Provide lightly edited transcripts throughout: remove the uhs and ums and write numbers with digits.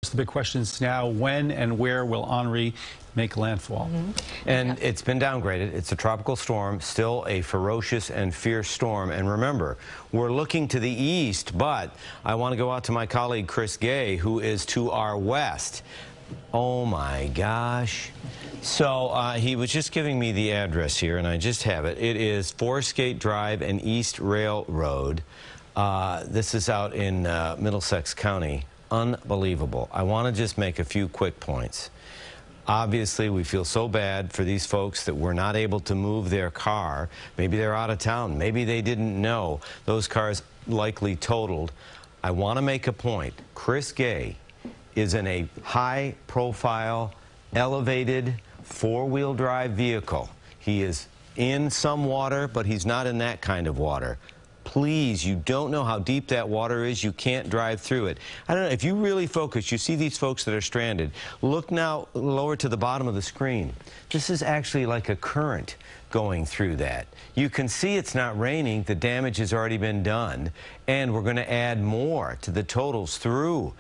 The big question is now, when and where will Henri make landfall? And it's been downgraded. It's a tropical storm, still a ferocious and fierce storm. And remember, we're looking to the east, but I want to go out to my colleague Chris Gay, who is to our west. Oh my gosh. So he was just giving me the address here, and I just have it. It is Forest Gate Drive and East Railroad. This is out in Middlesex County. Unbelievable. I want to just make a few quick points. Obviously, we feel so bad for these folks that were not able to move their car. Maybe they're out of town. Maybe they didn't know. Those cars likely totaled. I want to make a point. Chris Gay is in a high-profile, elevated, four-wheel drive vehicle. He is in some water, but he's not in that kind of water. Please, you don't know how deep that water is. You can't drive through it. I don't know. If you really focus, you see these folks that are stranded. Look now lower to the bottom of the screen. This is actually like a current going through that. You can see it's not raining. The damage has already been done. And we're going to add more to the totals through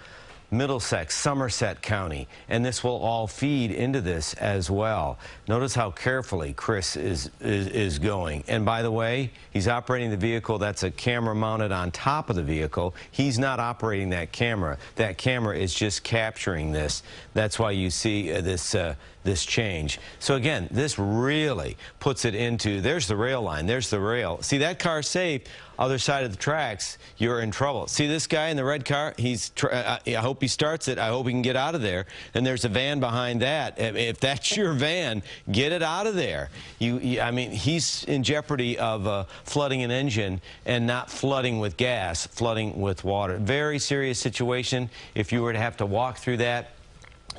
Middlesex, Somerset County, and this will all feed into this as well. Notice how carefully Chris is going. And by the way, he's operating the vehicle. That's a camera mounted on top of the vehicle. He's not operating that camera. That camera is just capturing this. That's why you see this change. So again, this really puts it into, there's the rail line, there's the rail. See, that car's safe. Other side of the tracks, you're in trouble. See this guy in the red car? I hope he starts it. I hope he can get out of there. And there's a van behind that. If that's your van, get it out of there. I mean, he's in jeopardy of flooding an engine and not flooding with gas, flooding with water. Very serious situation. If you were to have to walk through that,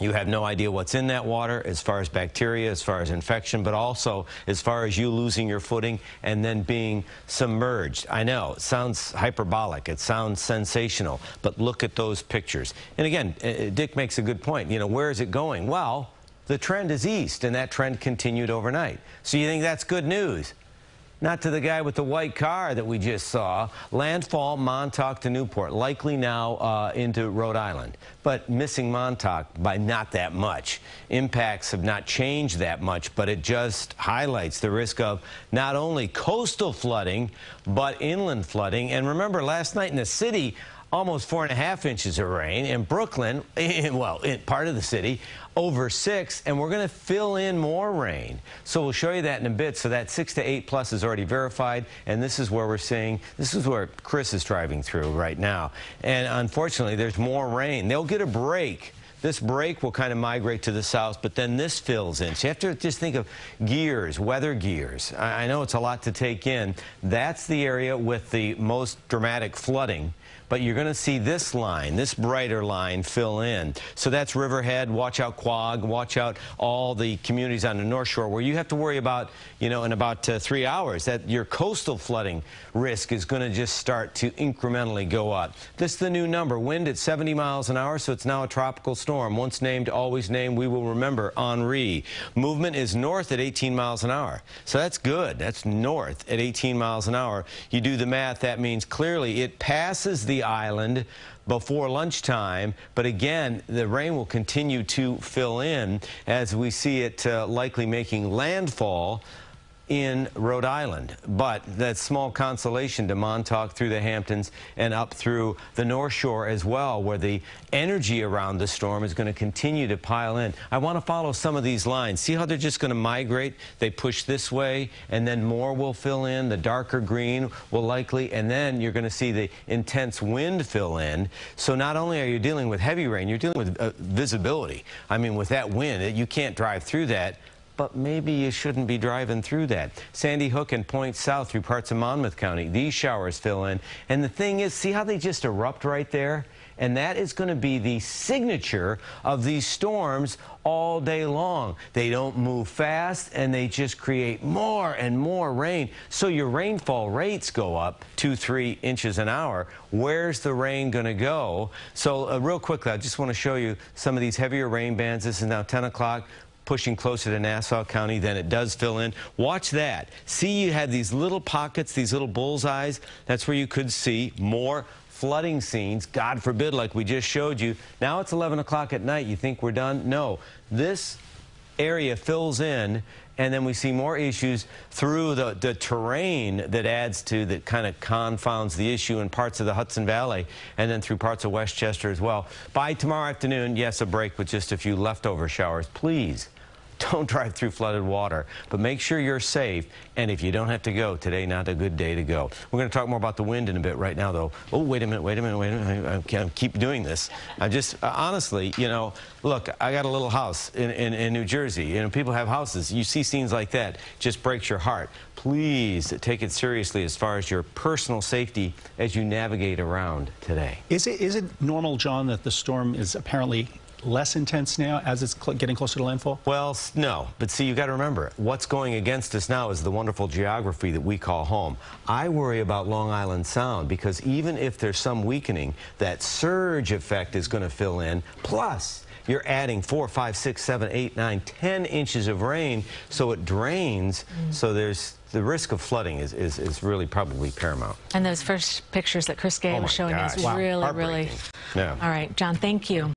you have no idea what's in that water as far as bacteria, as far as infection, but also as far as you losing your footing and then being submerged. I know, it sounds hyperbolic, it sounds sensational, but look at those pictures. And again, Dick makes a good point. You know, where is it going? Well, the trend is east, and that trend continued overnight. So you think that's good news? Not to the guy with the white car that we just saw. Landfall, Montauk to Newport, likely now into Rhode Island, but missing Montauk by not that much. Impacts have not changed that much, but it just highlights the risk of not only coastal flooding, but inland flooding. And remember, last night in the city, almost 4.5 inches of rain. In Brooklyn, well, in part of the city, over 6, and we're going to fill in more rain. So we'll show you that in a bit. So that 6 to 8 plus is already verified, and this is where we're seeing, this is where Chris is driving through right now. And unfortunately, there's more rain. They'll get a break. This break will kind of migrate to the south, but then this fills in. So you have to just think of gears, weather gears. I know it's a lot to take in. That's the area with the most dramatic flooding. But you're going to see this line, this brighter line, fill in. So that's Riverhead, watch out Quogue, watch out all the communities on the North Shore where you have to worry about, you know, in about 3 hours, that your coastal flooding risk is going to just start to incrementally go up. This is the new number, wind at 70 miles an hour, so it's now a tropical storm. Once named, always named, we will remember Henri. Movement is north at 18 miles an hour. So that's good. That's north at 18 miles an hour. You do the math, that means clearly it passes the island before lunchtime, but again, the rain will continue to fill in as we see it likely making landfall in Rhode Island. But that small consolation to Montauk through the Hamptons and up through the North Shore as well, where the energy around the storm is going to continue to pile in. I want to follow some of these lines. See how they're just going to migrate? They push this way, and then more will fill in. The darker green will likely, and then you're going to see the intense wind fill in. So not only are you dealing with heavy rain, you're dealing with visibility. I mean, with that wind, you can't drive through that. But maybe you shouldn't be driving through that. Sandy Hook and Point South through parts of Monmouth County, these showers fill in. And the thing is, see how they just erupt right there? And that is going to be the signature of these storms all day long. They don't move fast, and they just create more and more rain. So your rainfall rates go up 2-3 inches an hour. Where's the rain going to go? So real quickly, I just want to show you some of these heavier rain bands. This is now 10 o'clock. Pushing closer to Nassau County, then it does fill in. Watch that. See, you had these little pockets, these little bullseyes. That's where you could see more flooding scenes, God forbid, like we just showed you. Now it's 11 o'clock at night. You think we're done? No. This area fills in, and then we see more issues through the terrain that kind of confounds the issue in parts of the Hudson Valley, and then through parts of Westchester as well. By tomorrow afternoon, yes, a break with just a few leftover showers. Please don't drive through flooded water, but make sure you're safe. And if you don't have to go, today not a good day to go. We're going to talk more about the wind in a bit right now, though. Oh, wait a minute. I can't keep doing this. I just, honestly, you know, look, I got a little house in New Jersey. You know, people have houses. You see scenes like that, just breaks your heart. Please take it seriously as far as your personal safety as you navigate around today. Is it normal, John, that the storm is apparently less intense now as it's getting closer to landfall? Well, no. But see, you got to remember, what's going against us now is the wonderful geography that we call home. I worry about Long Island Sound because even if there's some weakening, that surge effect is going to fill in. Plus, you're adding 4, 5, 6, 7, 8, 9, 10 inches of rain, so it drains. So there's the risk of flooding is really probably paramount. And those first pictures that Chris Gay was showing us, Wow. really. Yeah. All right, John, thank you.